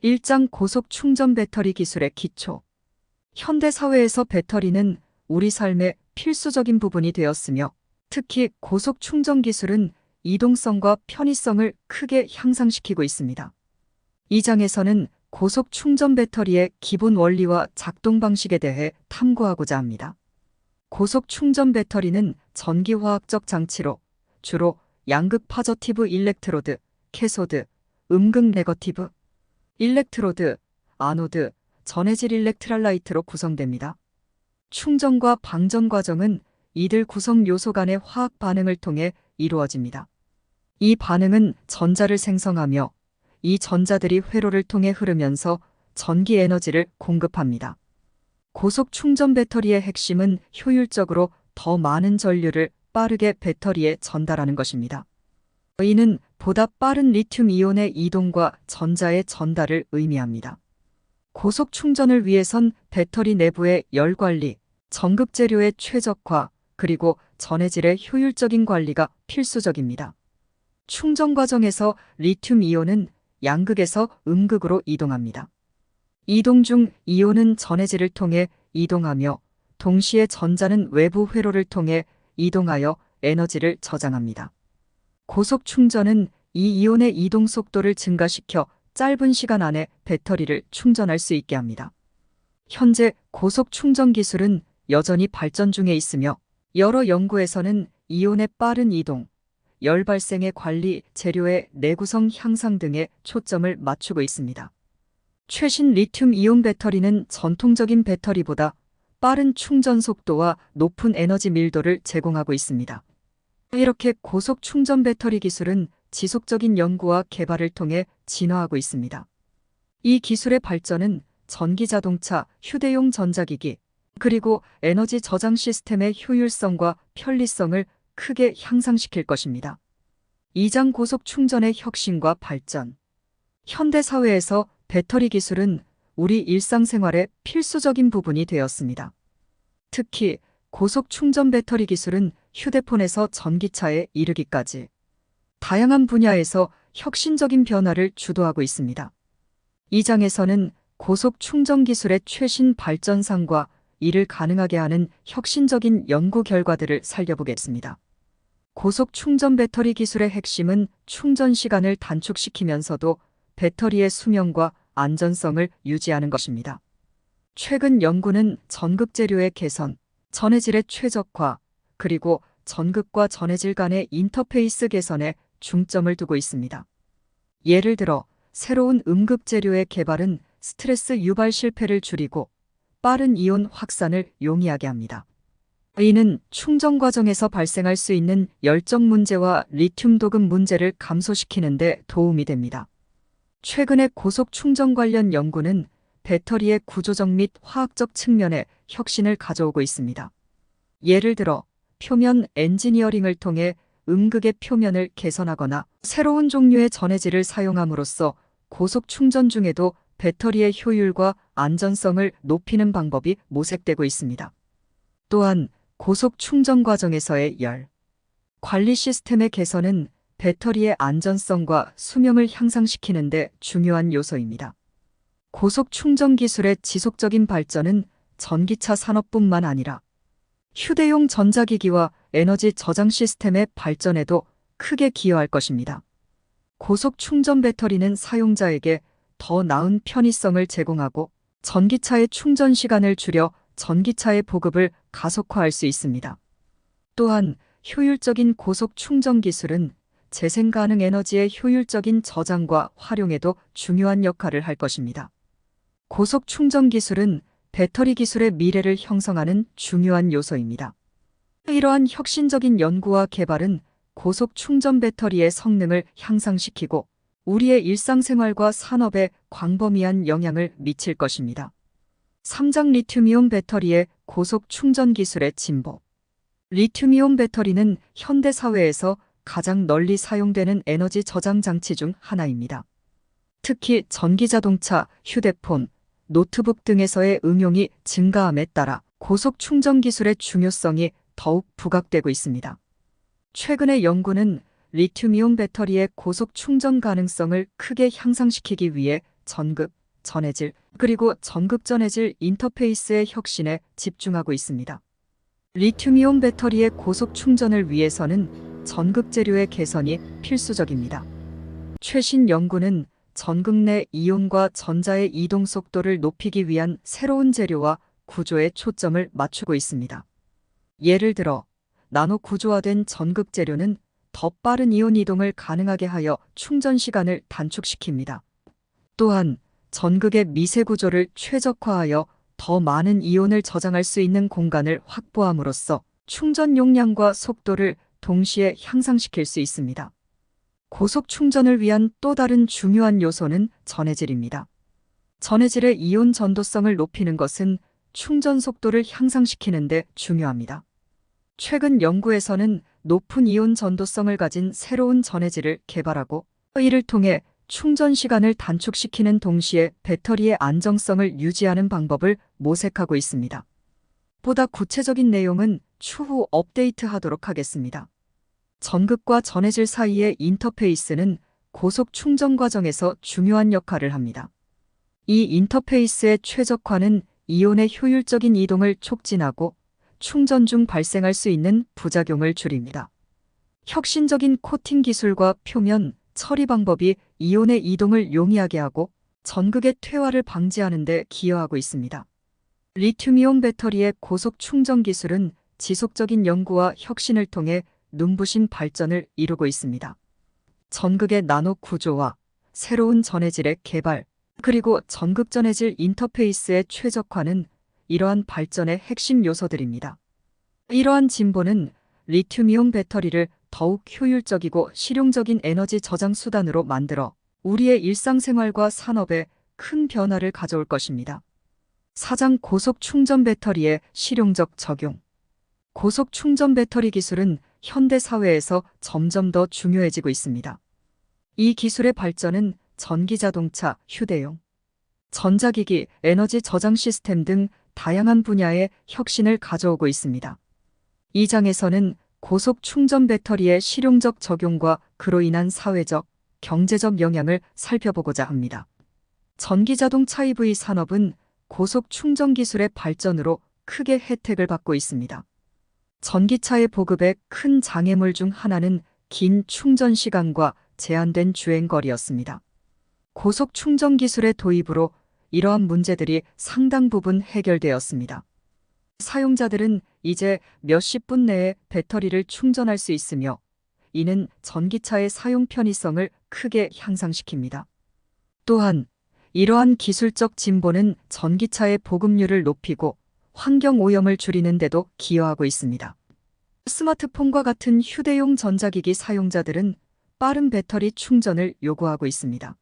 1장 고속 충전 배터리 기술의 기초. 현대 사회에서 배터리는 우리 삶의 필수적인 부분이 되었으며, 특히 고속 충전 기술은 이동성과 편의성을 크게 향상시키고 있습니다. 이 장에서는 고속 충전 배터리의 기본 원리와 작동 방식에 대해 탐구하고자 합니다. 고속 충전 배터리는 전기화학적 장치로 주로 양극 파저티브 일렉트로드, 캐소드, 음극 네거티브, 일렉트로드, 아노드, 전해질 일렉트랄라이트로 구성됩니다. 충전과 방전 과정은 이들 구성 요소 간의 화학 반응을 통해 이루어집니다. 이 반응은 전자를 생성하며 이 전자들이 회로를 통해 흐르면서 전기 에너지를 공급합니다. 고속 충전 배터리의 핵심은 효율적으로 더 많은 전류를 빠르게 배터리에 전달하는 것입니다. 이는 보다 빠른 리튬 이온의 이동과 전자의 전달을 의미합니다. 고속 충전을 위해선 배터리 내부의 열 관리, 전극 재료의 최적화, 그리고 전해질의 효율적인 관리가 필수적입니다. 충전 과정에서 리튬 이온은 양극에서 음극으로 이동합니다. 이동 중 이온은 전해질을 통해 이동하며 동시에 전자는 외부 회로를 통해 이동하여 에너지를 저장합니다. 고속 충전은 이 이온의 이동 속도를 증가시켜 짧은 시간 안에 배터리를 충전할 수 있게 합니다. 현재 고속 충전 기술은 여전히 발전 중에 있으며, 여러 연구에서는 이온의 빠른 이동, 열 발생의 관리, 재료의 내구성 향상 등에 초점을 맞추고 있습니다. 최신 리튬 이온 배터리는 전통적인 배터리보다 빠른 충전 속도와 높은 에너지 밀도를 제공하고 있습니다. 이렇게 고속 충전 배터리 기술은 지속적인 연구와 개발을 통해 진화하고 있습니다. 이 기술의 발전은 전기 자동차, 휴대용 전자기기, 그리고 에너지 저장 시스템의 효율성과 편리성을 크게 향상시킬 것입니다. 2장 고속 충전의 혁신과 발전. 현대 사회에서 배터리 기술은 우리 일상생활의 필수적인 부분이 되었습니다. 특히 고속 충전 배터리 기술은 휴대폰에서 전기차에 이르기까지 다양한 분야에서 혁신적인 변화를 주도하고 있습니다. 이 장에서는 고속 충전 기술의 최신 발전상과 이를 가능하게 하는 혁신적인 연구 결과들을 살펴보겠습니다. 고속 충전 배터리 기술의 핵심은 충전 시간을 단축시키면서도 배터리의 수명과 안전성을 유지하는 것입니다. 최근 연구는 전극 재료의 개선, 전해질의 최적화, 그리고 전극과 전해질 간의 인터페이스 개선에 중점을 두고 있습니다. 예를 들어 새로운 음극 재료의 개발은 스트레스 유발 실패를 줄이고 빠른 이온 확산을 용이하게 합니다. 이는 충전 과정에서 발생할 수 있는 열정 문제와 리튬 도급 문제를 감소시키는 데 도움이 됩니다. 최근의 고속 충전 관련 연구는 배터리의 구조적 및 화학적 측면에 혁신을 가져오고 있습니다. 예를 들어 표면 엔지니어링을 통해 음극의 표면을 개선하거나 새로운 종류의 전해질을 사용함으로써 고속 충전 중에도 배터리의 효율과 안전성을 높이는 방법이 모색되고 있습니다. 또한 고속 충전 과정에서의 열 관리 시스템의 개선은 배터리의 안전성과 수명을 향상시키는 데 중요한 요소입니다. 고속 충전 기술의 지속적인 발전은 전기차 산업뿐만 아니라 휴대용 전자기기와 에너지 저장 시스템의 발전에도 크게 기여할 것입니다. 고속 충전 배터리는 사용자에게 더 나은 편의성을 제공하고 전기차의 충전 시간을 줄여 전기차의 보급을 가속화할 수 있습니다. 또한 효율적인 고속 충전 기술은 재생 가능 에너지의 효율적인 저장과 활용에도 중요한 역할을 할 것입니다. 고속 충전 기술은 배터리 기술의 미래를 형성하는 중요한 요소입니다. 이러한 혁신적인 연구와 개발은 고속 충전 배터리의 성능을 향상시키고 우리의 일상생활과 산업에 광범위한 영향을 미칠 것입니다. 3장 리튬이온 배터리의 고속 충전 기술의 진보. 리튬이온 배터리는 현대 사회에서 가장 널리 사용되는 에너지 저장 장치 중 하나입니다. 특히 전기자동차, 휴대폰, 노트북 등에서의 응용이 증가함에 따라 고속 충전 기술의 중요성이 더욱 부각되고 있습니다. 최근의 연구는 리튬이온 배터리의 고속 충전 가능성을 크게 향상시키기 위해 전극, 전해질, 그리고 전극전해질 인터페이스의 혁신에 집중하고 있습니다. 리튬이온 배터리의 고속 충전을 위해서는 전극 재료의 개선이 필수적입니다. 최신 연구는 전극 내 이온과 전자의 이동 속도를 높이기 위한 새로운 재료와 구조에 초점을 맞추고 있습니다. 예를 들어, 나노 구조화된 전극 재료는 더 빠른 이온 이동을 가능하게 하여 충전 시간을 단축시킵니다. 또한 전극의 미세 구조를 최적화하여 더 많은 이온을 저장할 수 있는 공간을 확보함으로써 충전 용량과 속도를 동시에 향상시킬 수 있습니다. 고속 충전을 위한 또 다른 중요한 요소는 전해질입니다. 전해질의 이온 전도성을 높이는 것은 충전 속도를 향상시키는 데 중요합니다. 최근 연구에서는 높은 이온 전도성을 가진 새로운 전해질을 개발하고 이를 통해 충전 시간을 단축시키는 동시에 배터리의 안정성을 유지하는 방법을 모색하고 있습니다. 보다 구체적인 내용은 추후 업데이트하도록 하겠습니다. 전극과 전해질 사이의 인터페이스는 고속 충전 과정에서 중요한 역할을 합니다. 이 인터페이스의 최적화는 이온의 효율적인 이동을 촉진하고 충전 중 발생할 수 있는 부작용을 줄입니다. 혁신적인 코팅 기술과 표면, 처리 방법이 이온의 이동을 용이하게 하고 전극의 퇴화를 방지하는 데 기여하고 있습니다. 리튬이온 배터리의 고속 충전 기술은 지속적인 연구와 혁신을 통해 눈부신 발전을 이루고 있습니다. 전극의 나노 구조와 새로운 전해질의 개발, 그리고 전극 전해질 인터페이스의 최적화는 이러한 발전의 핵심 요소들입니다. 이러한 진보는 리튬이온 배터리를 더욱 효율적이고 실용적인 에너지 저장 수단으로 만들어 우리의 일상생활과 산업에 큰 변화를 가져올 것입니다. 4장 고속 충전 배터리의 실용적 적용. 고속 충전 배터리 기술은 현대 사회에서 점점 더 중요해지고 있습니다. 이 기술의 발전은 전기 자동차, 휴대용, 전자기기, 에너지 저장 시스템 등 다양한 분야에 혁신을 가져오고 있습니다. 이 장에서는 고속 충전 배터리의 실용적 적용과 그로 인한 사회적, 경제적 영향을 살펴보고자 합니다. 전기자동차 EV 산업은 고속 충전 기술의 발전으로 크게 혜택을 받고 있습니다. 전기차의 보급에 큰 장애물 중 하나는 긴 충전 시간과 제한된 주행거리였습니다. 고속 충전 기술의 도입으로 이러한 문제들이 상당 부분 해결되었습니다. 사용자들은 이제 몇십 분 내에 배터리를 충전할 수 있으며 이는 전기차의 사용 편의성을 크게 향상시킵니다. 또한 이러한 기술적 진보는 전기차의 보급률을 높이고 환경 오염을 줄이는 데도 기여하고 있습니다. 스마트폰과 같은 휴대용 전자기기 사용자들은 빠른 배터리 충전을 요구하고 있습니다.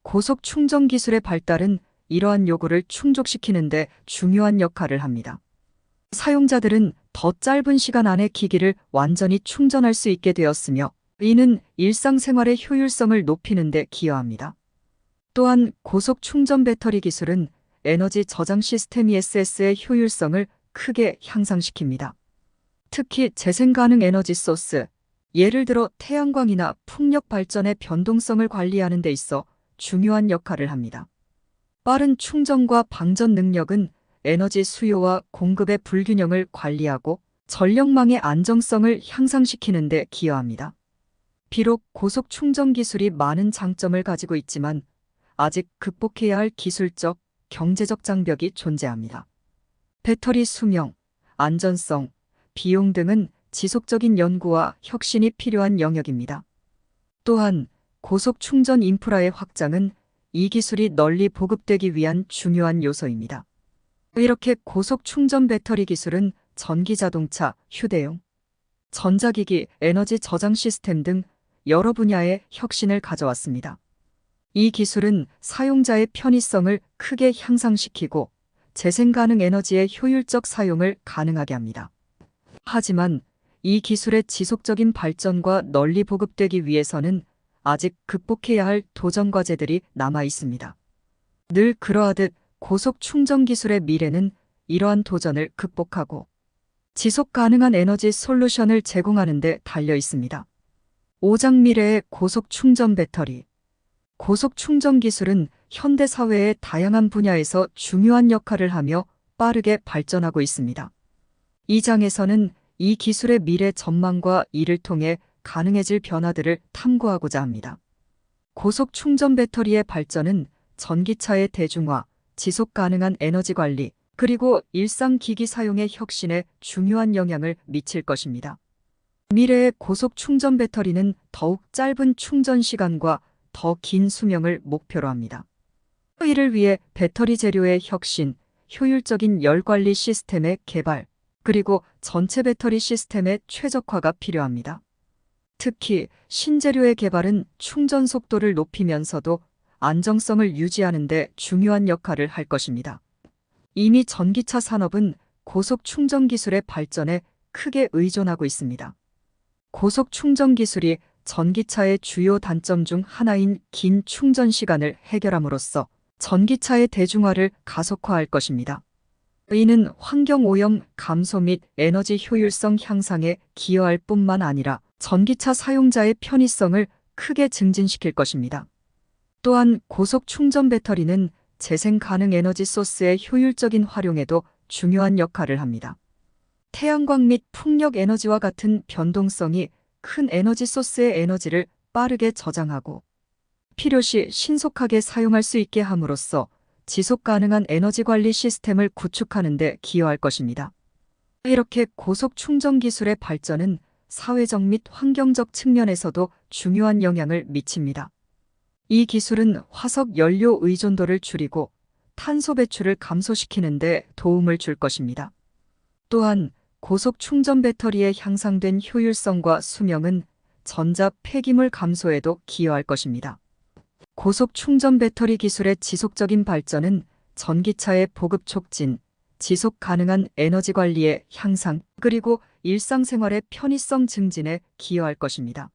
고속 충전 기술의 발달은 이러한 요구를 충족시키는 데 중요한 역할을 합니다. 사용자들은 더 짧은 시간 안에 기기를 완전히 충전할 수 있게 되었으며 이는 일상생활의 효율성을 높이는 데 기여합니다. 또한 고속 충전 배터리 기술은 에너지 저장 시스템 ESS의 효율성을 크게 향상시킵니다. 특히 재생 가능 에너지 소스, 예를 들어 태양광이나 풍력 발전의 변동성을 관리하는 데 있어 중요한 역할을 합니다. 빠른 충전과 방전 능력은 에너지 수요와 공급의 불균형을 관리하고 전력망의 안정성을 향상시키는 데 기여합니다. 비록 고속 충전 기술이 많은 장점을 가지고 있지만 아직 극복해야 할 기술적, 경제적 장벽이 존재합니다. 배터리 수명, 안전성, 비용 등은 지속적인 연구와 혁신이 필요한 영역입니다. 또한 고속 충전 인프라의 확장은 이 기술이 널리 보급되기 위한 중요한 요소입니다. 이렇게 고속 충전 배터리 기술은 전기 자동차, 휴대용, 전자기기, 에너지 저장 시스템 등 여러 분야에 혁신을 가져왔습니다. 이 기술은 사용자의 편의성을 크게 향상시키고 재생 가능 에너지의 효율적 사용을 가능하게 합니다. 하지만 이 기술의 지속적인 발전과 널리 보급되기 위해서는 아직 극복해야 할 도전 과제들이 남아 있습니다. 늘 그러하듯 고속 충전 기술의 미래는 이러한 도전을 극복하고 지속 가능한 에너지 솔루션을 제공하는 데 달려 있습니다. 5장 미래의 고속 충전 배터리. 고속 충전 기술은 현대 사회의 다양한 분야에서 중요한 역할을 하며 빠르게 발전하고 있습니다. 이 장에서는 이 기술의 미래 전망과 이를 통해 가능해질 변화들을 탐구하고자 합니다. 고속 충전 배터리의 발전은 전기차의 대중화, 지속 가능한 에너지 관리, 그리고 일상 기기 사용의 혁신에 중요한 영향을 미칠 것입니다. 미래의 고속 충전 배터리는 더욱 짧은 충전 시간과 더 긴 수명을 목표로 합니다. 이를 위해 배터리 재료의 혁신, 효율적인 열 관리 시스템의 개발, 그리고 전체 배터리 시스템의 최적화가 필요합니다. 특히 신재료의 개발은 충전 속도를 높이면서도 안정성을 유지하는 데 중요한 역할을 할 것입니다. 이미 전기차 산업은 고속 충전 기술의 발전에 크게 의존하고 있습니다. 고속 충전 기술이 전기차의 주요 단점 중 하나인 긴 충전 시간을 해결함으로써 전기차의 대중화를 가속화할 것입니다. 이는 환경오염 감소 및 에너지 효율성 향상에 기여할 뿐만 아니라 전기차 사용자의 편의성을 크게 증진시킬 것입니다. 또한 고속 충전 배터리는 재생 가능 에너지 소스의 효율적인 활용에도 중요한 역할을 합니다. 태양광 및 풍력 에너지와 같은 변동성이 큰 에너지 소스의 에너지를 빠르게 저장하고 필요시 신속하게 사용할 수 있게 함으로써 지속 가능한 에너지 관리 시스템을 구축하는 데 기여할 것입니다. 이렇게 고속 충전 기술의 발전은 사회적 및 환경적 측면에서도 중요한 영향을 미칩니다. 이 기술은 화석 연료 의존도를 줄이고 탄소 배출을 감소시키는 데 도움을 줄 것입니다. 또한 고속 충전 배터리의 향상된 효율성과 수명은 전자 폐기물 감소에도 기여할 것입니다. 고속 충전 배터리 기술의 지속적인 발전은 전기차의 보급 촉진, 지속 가능한 에너지 관리의 향상, 그리고 일상생활의 편의성 증진에 기여할 것입니다.